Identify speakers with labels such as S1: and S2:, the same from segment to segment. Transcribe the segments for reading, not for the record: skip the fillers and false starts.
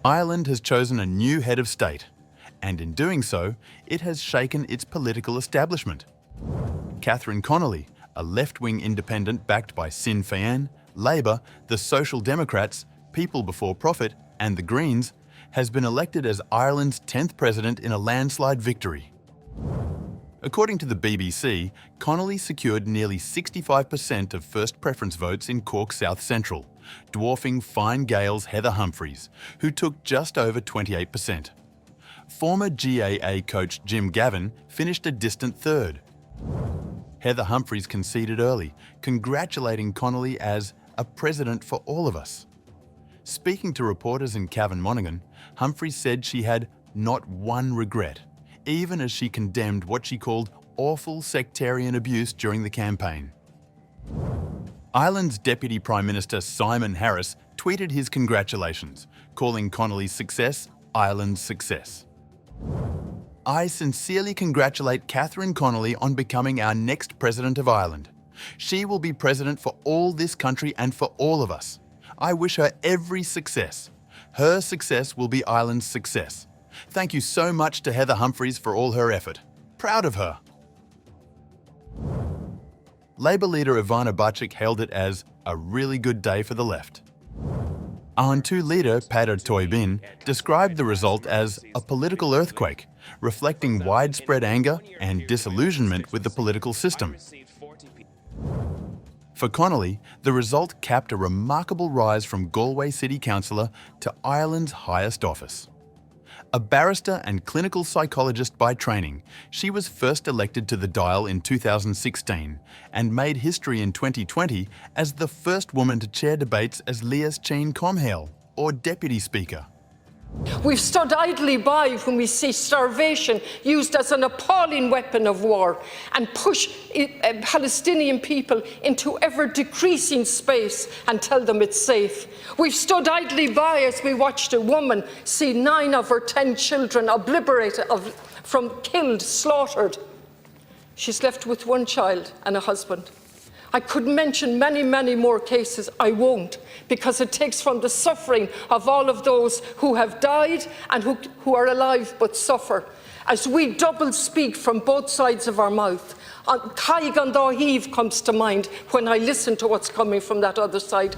S1: Ireland has chosen a new head of state, and in doing so, it has shaken its political establishment. Catherine Connolly, a left-wing independent backed by Sinn Féin, Labour, the Social Democrats, People Before Profit and the Greens, has been elected as Ireland's 10th president in a landslide victory. According to the BBC, Connolly secured nearly 65% of first preference votes in Cork South Central, dwarfing Fine Gael's Heather Humphreys, who took just over 28%. Former GAA coach Jim Gavin finished a distant third. Heather Humphreys conceded early, congratulating Connolly as a president for all of us. Speaking to reporters in Cavan Monaghan, Humphreys said she had not one regret, even as she condemned what she called awful sectarian abuse during the campaign. Ireland's Deputy Prime Minister Simon Harris tweeted his congratulations, calling Connolly's success Ireland's success. I sincerely congratulate Catherine Connolly on becoming our next President of Ireland. She will be President for all this country and for all of us. I wish her every success. Her success will be Ireland's success. Thank you so much to Heather Humphreys for all her effort. Proud of her. Labour leader Ivana Bacik hailed it as a really good day for the left. ANTU leader Peadar Toibin described the result as a political earthquake, reflecting widespread anger and disillusionment with the political system. For Connolly, the result capped a remarkable rise from Galway City Councillor to Ireland's highest office. A barrister and clinical psychologist by training, she was first elected to the Dáil in 2016 and made history in 2020 as the first woman to chair debates as Lías Chéin Comhail, or Deputy Speaker.
S2: We've stood idly by when we see starvation used as an appalling weapon of war and push Palestinian people into ever-decreasing space and tell them it's safe. We've stood idly by as we watched a woman see 9 of her 10 children obliterated, killed, slaughtered. She's left with 1 child and a husband. I could mention many, many more cases. I won't, because it takes from the suffering of all of those who have died and who are alive but suffer. As we double speak from both sides of our mouth, Caig an Dá Híomh comes to mind when I listen to what's coming from that other side.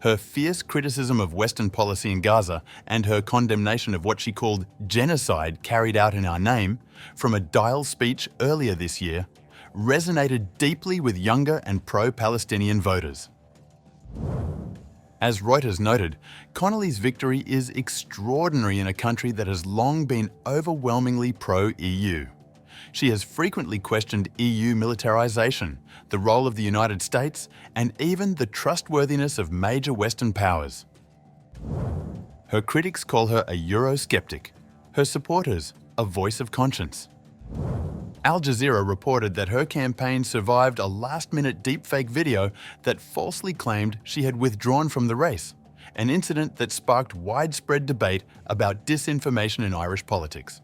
S1: Her fierce criticism of Western policy in Gaza and her condemnation of what she called genocide carried out in our name from a Dáil speech earlier this year resonated deeply with younger and pro-Palestinian voters. As Reuters noted, Connolly's victory is extraordinary in a country that has long been overwhelmingly pro-EU. She has frequently questioned EU militarization, the role of the United States, and even the trustworthiness of major Western powers. Her critics call her a Eurosceptic, her supporters a voice of conscience. Al Jazeera reported that her campaign survived a last-minute deepfake video that falsely claimed she had withdrawn from the race, an incident that sparked widespread debate about disinformation in Irish politics.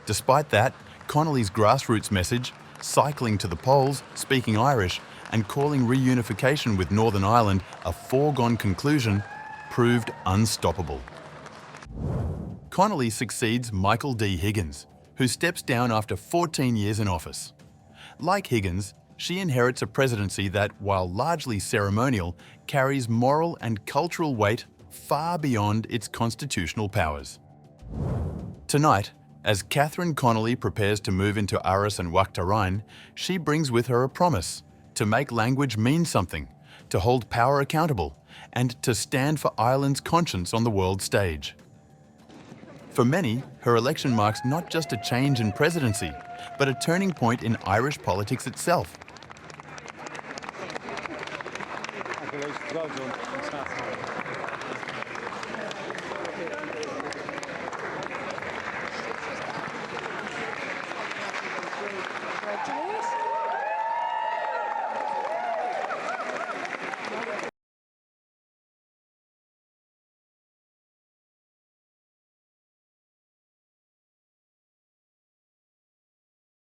S1: Despite that, Connolly's grassroots message, cycling to the polls, speaking Irish, and calling reunification with Northern Ireland a foregone conclusion, proved unstoppable. Connolly succeeds Michael D. Higgins, who steps down after 14 years in office. Like Higgins, she inherits a presidency that, while largely ceremonial, carries moral and cultural weight far beyond its constitutional powers. Tonight, as Catherine Connolly prepares to move into Aras and Uachtaráin, she brings with her a promise to make language mean something, to hold power accountable, and to stand for Ireland's conscience on the world stage. For many, her election marks not just a change in presidency, but a turning point in Irish politics itself.